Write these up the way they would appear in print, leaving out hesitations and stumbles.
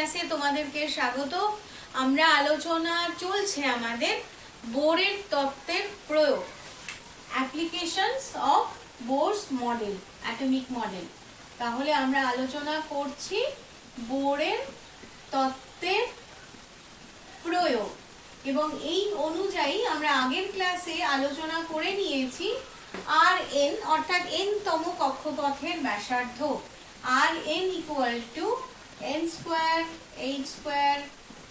ক্লাসে তোমাদেরকে স্বাগত। আমরা আলোচনা চলছে আমাদের বোরের তত্ত্বের প্রয়োগ, applications of Bohr's model, atomic model. তাহলে আমরা আলোচনা করছি বোরের তত্ত্বের প্রয়োগ, এবং এই অনুযায়ী আমরা আগের ক্লাসে আলোচনা করে নিয়েছি আর এন অর্থাৎ এন তম কক্ষপথের ব্যাসার্ধ r n equal to n square h square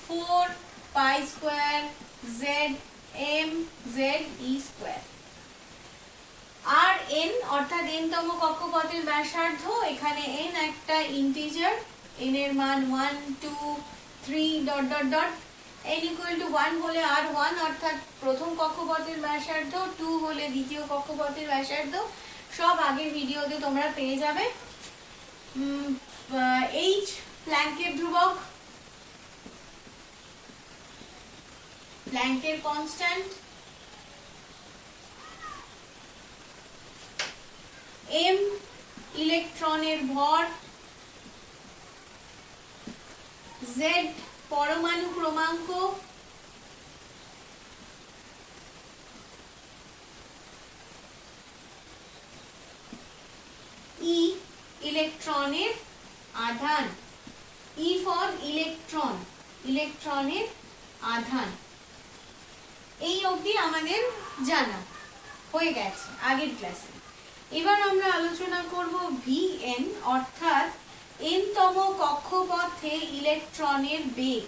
4 pi square z m z e square। R n অর্থাৎ n তম কক্ষপথের ব্যাসার্ধ, এখানে n একটা ইন্টিজার, n এর মান 1 2 3 dot dot dot. n equal to 1 হলে আর 1 অর্থাৎ প্রথম কক্ষপথের ব্যাসার্ধ, 2 হলে দ্বিতীয় কক্ষপথের ব্যাসার্ধ। সব আগের ভিডিওতে তোমরা পেয়ে যাবে। h প্ল্যাঙ্কের ধ্রুবক, প্ল্যাঙ্কের কনস্ট্যান্ট, m ইলেকট্রনের ভর, z পরমাণু ক্রমাঙ্ক, e ইলেকট্রনের আধান, E ফর ইলেকট্রন, ইলেকট্রনের আধান। এই অবধি আমাদের জানা হয়ে গেছে আগের ক্লাসে। এবার আমরা আলোচনা করব Vn অর্থাৎ n তম কক্ষপথে ইলেকট্রনের বেগ,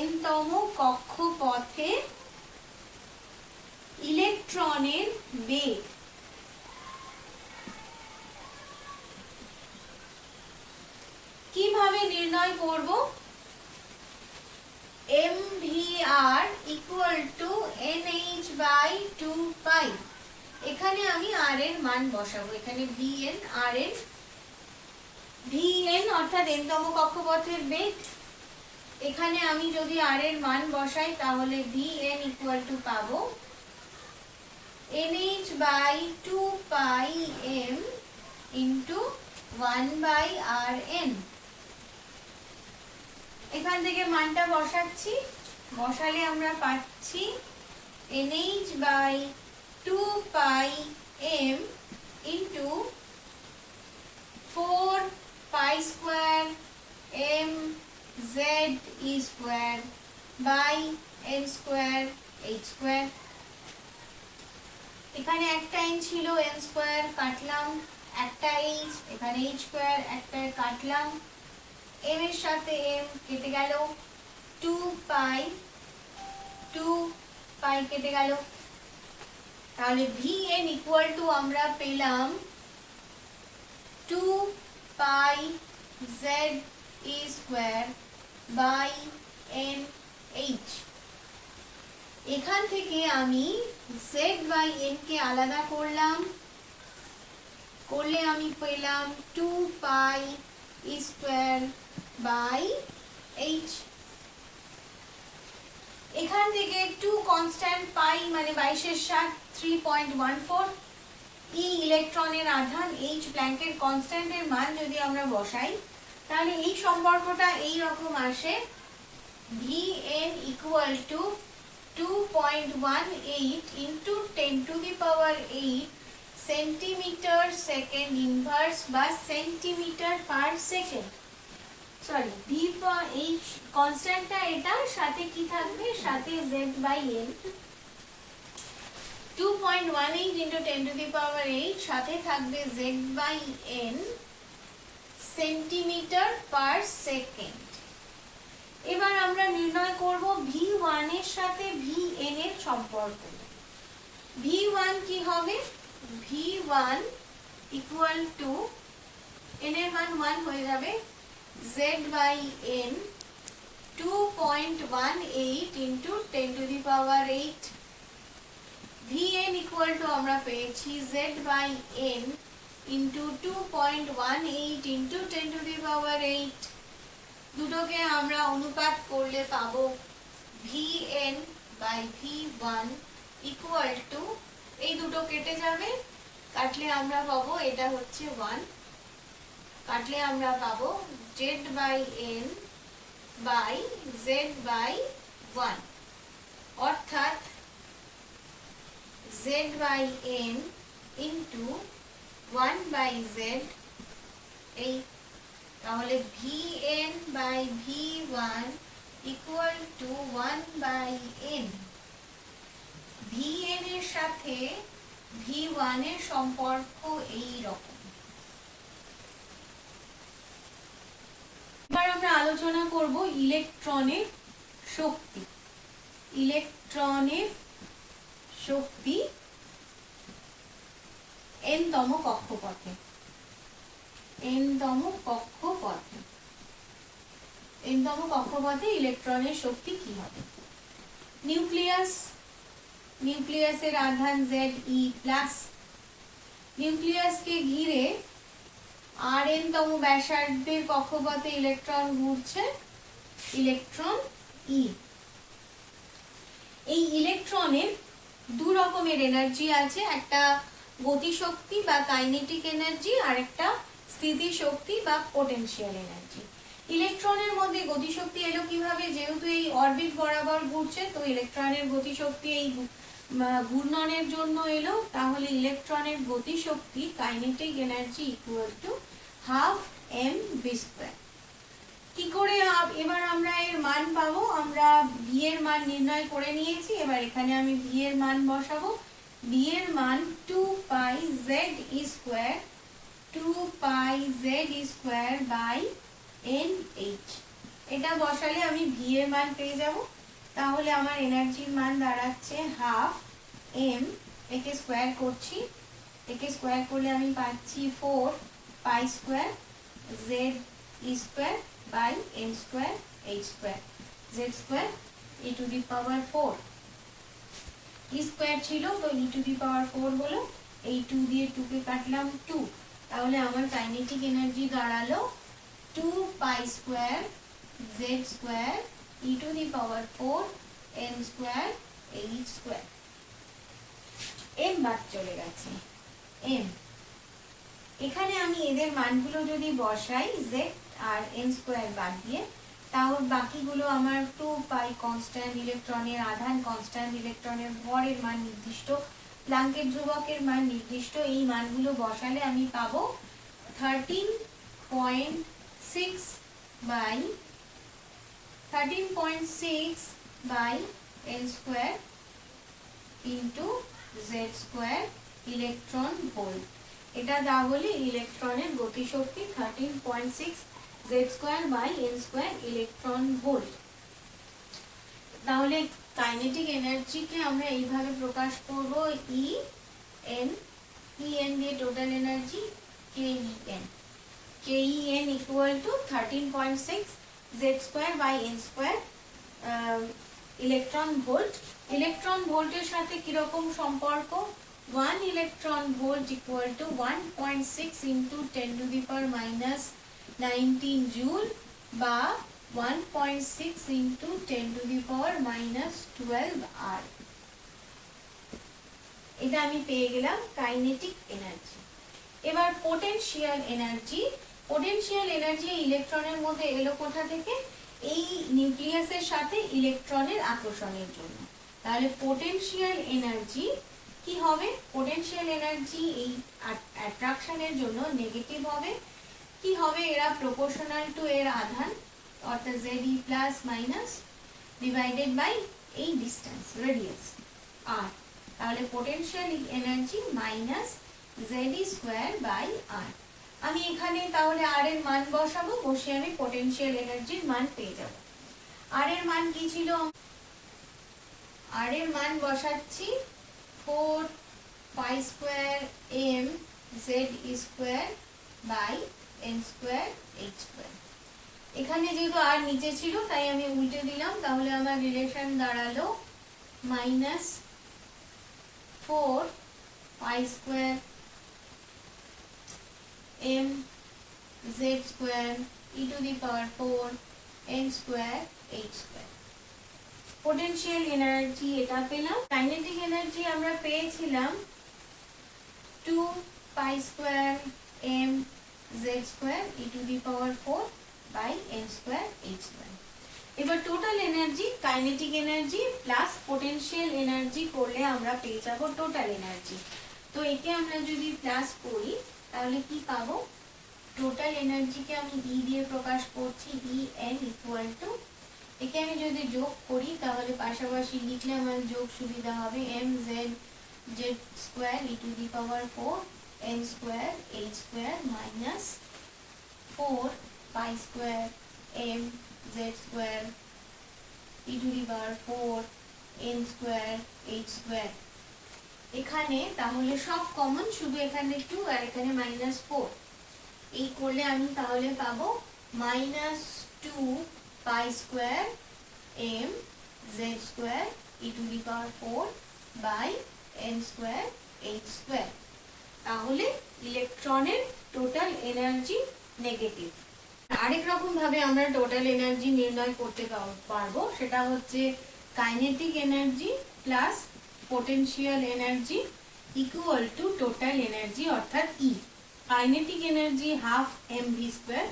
n তম কক্ষপথে ইলেকট্রনের বেগ। কিভাবে নির্ণয় করব? mvr equal to nh by 2 pi. এখানে আমি r এর মান বসাবো, এখানে vn r এর vn অর্থাৎ n তম কক্ষপথের বেগ। এখানে আমি যদি r এর মান বসাই তাহলে vn ইকুয়াল টু পাবো nh by 2 pi m into 1 by rn। এখান থেকে মানটা বসাচ্ছি, বসালে আমরা পাচ্ছি nh by 2 pi m into 4 pi square m z e square by n square h square. এখানে একটা n ছিল, n স্কোয়ার কাটলাম, একটা h, এখানে h স্কোয়ার একটা কাটলাম, m এর সাথে m কেটে গেল, 2 পাই কেটে গেল। তাহলে vn ইকুয়াল টু আমরা পেলাম 2 pi z e square by n h। এখান থেকে আমি z বাই n কে আলাদা করলাম, করলে আমি পেলাম 2 পাই e স্কোয়ার বাই h। এখান থেকে 2 কনস্ট্যান্ট পাই মানে 22 এর 7 3.14, e ইলেকট্রনের আধান, h প্ল্যাঙ্কের কনস্ট্যান্টের মান যদি আমরা বসাই তাহলে এই সম্পর্কটা এই রকম আসে, vn equal to 2.18 into 10 to the power 8 centimetre second inverse বা centimetre per second. Sorry, v for h কনস্ট্যান্টটা এটা, সাথে কি থাকবে, সাথে z by n, 2.18 into 10 to the power 8, সাথে থাকবে z by n centimetre per second. এবার আমরা নির্ণয় করব v1 এর সাথে vn এর সম্পর্ক। v1 কি হবে? v1 ইকুয়াল টু n এর মান 1 হয়ে যাবে, z by n 2.18 into 10 to the power 8। vn equal to আমরা পেয়েছি z by n into 2.18 into 10 to the power 8। দুটোকে আমরা অনুপাত করলে পাবো vn by v1 equal two, এই দুটো কেটে যাবে, কাটলে আমরা পাবো, এটা হচ্ছে 1, কাটলে আমরা পাবো z by n by Z by 1, অর্থাৎ Z by N into 1 by Z. এই তাহলে vn by v1 equal to 1 by n। vn এর সাথে v1 এর সম্পর্ক এই রকম। এবার আমরা আলোচনা করব ইলেকট্রনের শক্তি। ইলেকট্রনের শক্তি n তম কক্ষপথে। n তম কক্ষপথে ইলেকট্রনের শক্তি কি হবে? নিউক্লিয়াসের আধান Ze+। নিউক্লিয়াসকে ঘিরে Rn তম ব্যাসার্ধের কক্ষপথে ইলেকট্রন ঘুরছে, ইলেকট্রন E। এই ইলেকট্রনের দু রকমের এনার্জি আছে, একটা গতিশক্তি বা কাইনেটিক এনার্জি, আর একটা স্থিতিশক্তি বা পোটেনশিয়াল এনার্জি। ইলেকট্রনের মধ্যে গতিশক্তি এলো কিভাবে? যেহেতু এই অরবিট বরাবর ঘুরছে, তো ইলেকট্রনের গতিশক্তি এই ঘূর্ণনের জন্য এলো। তাহলে ইলেকট্রনের গতিশক্তি kinetic energy equal to half mv²। কি করে এবার আমরা এর মান পাবো? আমরা v এর মান নির্ণয় করে নিয়েছি। এবার এখানে আমি v এর মান বসাবো। v এর মান 2 পাই z² বাই nh। এটা বসালে আমি v এর মান পেয়ে যাব। তাহলে আমার এনার্জির মান দাঁড়াচ্ছে হাফ m, একে স্কোয়ার করছি, একে স্কোয়ার করলে আমি পাচ্ছি 4 pi square z² by n² h² z² e to the power 4। e square ছিল তো e টু দি পাওয়ার 4 হলো। এই 2 দিয়ে 2 কে কাটলাম 2। তাহলে আমার কাইনেটিক এনার্জি দাঁড়ালো 2 pi square z² e to the power 4 n² h²। m বাদ চলে গেছে, m। এখানে আমি এদের মানগুলো যদি বসাই z আর n² বাদ দিয়ে, তাও বাকিগুলো আমার 2 পাই কনস্ট্যান্ট, ইলেকট্রনের আধান কনস্ট্যান্ট, ইলেকট্রনের ভরের মান নির্দিষ্ট, প্লাঙ্কের ধ্রুবকের মান নির্দিষ্ট। এই মানগুলো বসালে আমি পাবো 13.6 by n² into z² electron volt. এটা তাহলে ইলেকট্রনের গতিশক্তি 13.6 z² by n² electron volt. তাহলে কাইনেটিক এনার্জিকে আমরা এইভাবে প্রকাশ করব, En দিয়ে total energy KEN equal to 13.6 z² by n² electron volt. Electron ভোল্টের সাথে কিরকম সম্পর্ক? 1 electron volt equal to 1.6 into 10 to the power minus 19 joule বা 1.6 into 10 to the power minus 12 আর। এটা আমি পেয়ে গেলাম কাইনেটিক এনার্জি। এবার পোটেনশিয়াল এনার্জি। পোটেনশিয়াল এনার্জি ইলেকট্রনের মধ্যে এলো কোথা থেকে? এই নিউক্লিয়াসের সাথে ইলেকট্রনের আকর্ষণের জন্য। তাহলে পোটেনশিয়াল এনার্জি কি হবে? পোটেনশিয়াল এনার্জি এই অ্যাট্রাকশনের জন্য নেগেটিভ হবে। কি হবে? এরা প্রপোর্শনাল টু এর আধান, অর্থাৎ Ze plus minus divided by এই ডিস্টেন্স, রেডিয়াস r। তাহলে potential energy minus Ze² by r। আমি এখানে তাহলে r এর মান বসাবো, বসে আমি পোটেনশিয়াল এনার্জির মান পেয়ে যাব। r এর মান কি ছিল? r এর মান বসাচ্ছি 4 pi square m z² by n² h²। এখানে যেহেতু আর নিচে ছিল তাই আমি উল্টে দিলাম। তাহলে আমার রিলেশন দাঁড়ালো minus 4 pi square m z² e to the power 4 n² h²। Potential energy এটা পেলাম। কাইনেটিক এনার্জি আমরা পেয়েছিলাম 2 pi square m z² e to the power 4 by n² h²। এবার total energy, kinetic energy plus potential energy করলে আমরা পেয়ে যাব total energy. তো একে আমরা যদি প্লাস করি তাহলে কি পাবো? টোটাল এনার্জিকে আমি ই দিয়ে প্রকাশ করছি, ই এন ইকুয়াল টু, একে আমি যদি যোগ করি তাহলে পাশাপাশি লিখলে আমার যোগ সুবিধা হবে, M Z Z square E to the power 4 N square H square minus 4 pi square M Z square E to the power 4 N square H square. এখানে তাহলে সব কমন, শুধু এখানে 2 আর এখানে -4। এই করলে আমি তাহলে পাবো -2 pi square M Z square E to the power 4 by N square H square. তাহলে ইলেকট্রনের টোটাল এনার্জি নেগেটিভ। আরেক রকম ভাবে আমরা টোটাল এনার্জি নির্ণয় করতে পারবো, সেটা হচ্ছে kinetic energy plus potential energy equal to total energy অর্থাৎ E. Kinetic energy half M V square,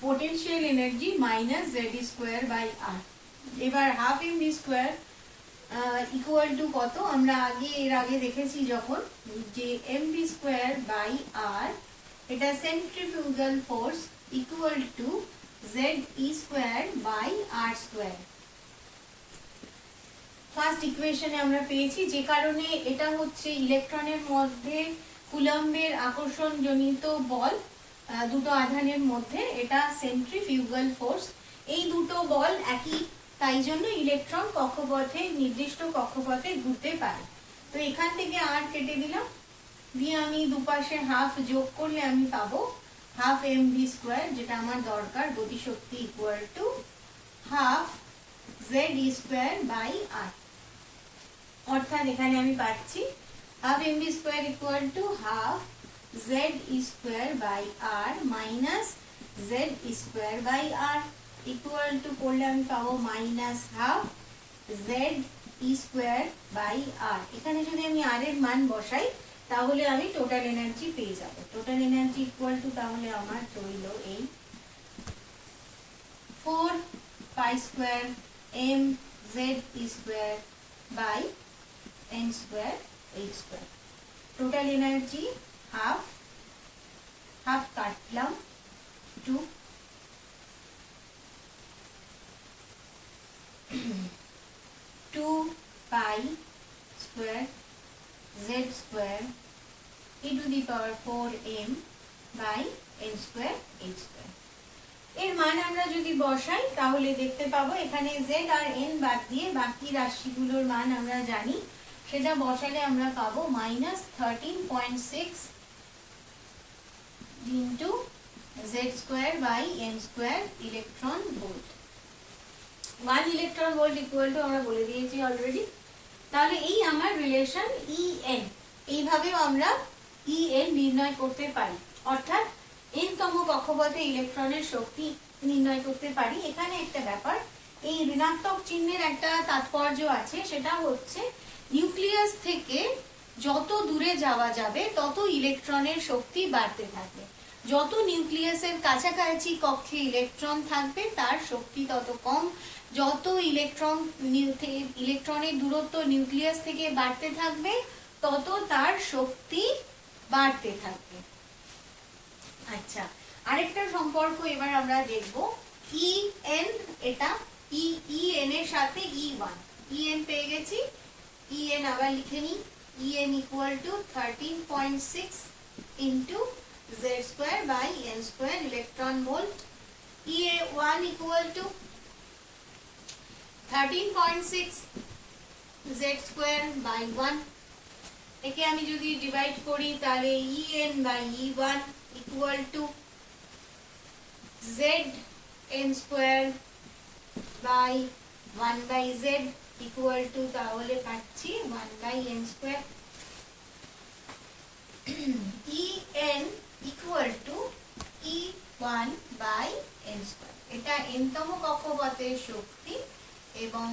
potential energy minus Z square by R. এবার half M V square equal to কত? আমরা এর আগে দেখেছি যখন, যে M V square by R, এটা centrifugal force equal to Z E square by R square. First ইকুয়েশনে আমরা পেয়েছি, যে কারণে এটা হচ্ছে ইলেকট্রনের মধ্যে কুলম্বের আকর্ষণ জনিত বল, দুটো আধানের মধ্যে, এটা সেন্ট্রিফিউগাল ফোর্স। এই দুটো বল একই, তাই জন্য ইলেকট্রন কক্ষপথে, নির্দিষ্ট কক্ষপথে ঘুরতে পারে। তো এখান থেকে আর কেটে দিলাম, দিয়ে আমি দুপাশে হাফ যোগ করলে আমি পাবো হাফ এম ভি স্কোয়ার, যেটা আমার দরকার, গতিশক্তি equal to half Z E square by R. অর্থাৎ এখানে আমি পাচ্ছি half M V square equal to half Z E square by R minus Z E square by R, equal to করলে আমি পাবো minus half Z E square by R. এখানে যদি আমি আর এর মান বসাই তাহলে আমি টোটাল এনার্জি পেয়ে যাব। টোটাল এনার্জি ইকুয়াল টু তাহলে আমার রইল এই 4 pi square M Z E square by N square H square. Total energy half, half কাটলাম 2 pi square Z square E to the power 4 M by N square H square. এর মান আমরা যদি বসাই তাহলে দেখতে পাবো এখানে জেড আর এন বাদ দিয়ে বাকি রাশিগুলোর মান আমরা জানি, সেটা বসালে আমরা পাবো -13.6 into Z square by N square electron volt. 1 electron volt equal to আমরা বলে দিয়েছি অলরেডি। তাহলে এই আমার রিলেশন ই এন, এইভাবেও আমরা ই এন নির্ণয় করতে পারি, অর্থাৎ এন তম কক্ষপথে ইলেকট্রনের শক্তি নির্ণয় করতে পারি। এখানে একটা ব্যাপার, এই ঋণাত্মক চিহ্নের একটা তাৎপর্য আছে, সেটা হচ্ছে নিউক্লিয়াস থেকে যত দূরে যাওয়া যাবে তত ইলেকট্রনের শক্তি বাড়তে থাকবে। যত নিউক্লিয়াসের কাছাকাছি কক্ষে ইলেকট্রন থাকবে তার শক্তি তত কম, যত ইলেকট্রনের দূরত্ব নিউক্লিয়াস থেকে বাড়তে থাকবে তত তার শক্তি বাড়তে থাকবে। আচ্ছা, আরেকটা সম্পর্ক এবার আমরা দেখব, ই এন, এটা ই এন এর সাথে ই ওয়ান, ই এন পেয়ে গেছি, ই এন আবার লিখে নিই, E N equal to 13.6 into Z square by N square electron volt. E এ one equal to 13.6 Z square by 1। একে আমি যদি ডিভাইড করি তাহলে E N by E one equal to Z N square by 1 by Z equal to, তাহলে পাচ্ছি 1 by N square. E N equal to E one by N square. এটা N তম কক্ষপথের শক্তি এবং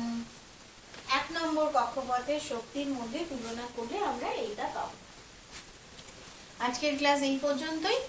1 নম্বর কক্ষপথের শক্তির মধ্যে তুলনা করলে আমরা এইটা পাবো। আজকের ক্লাস এই পর্যন্তই।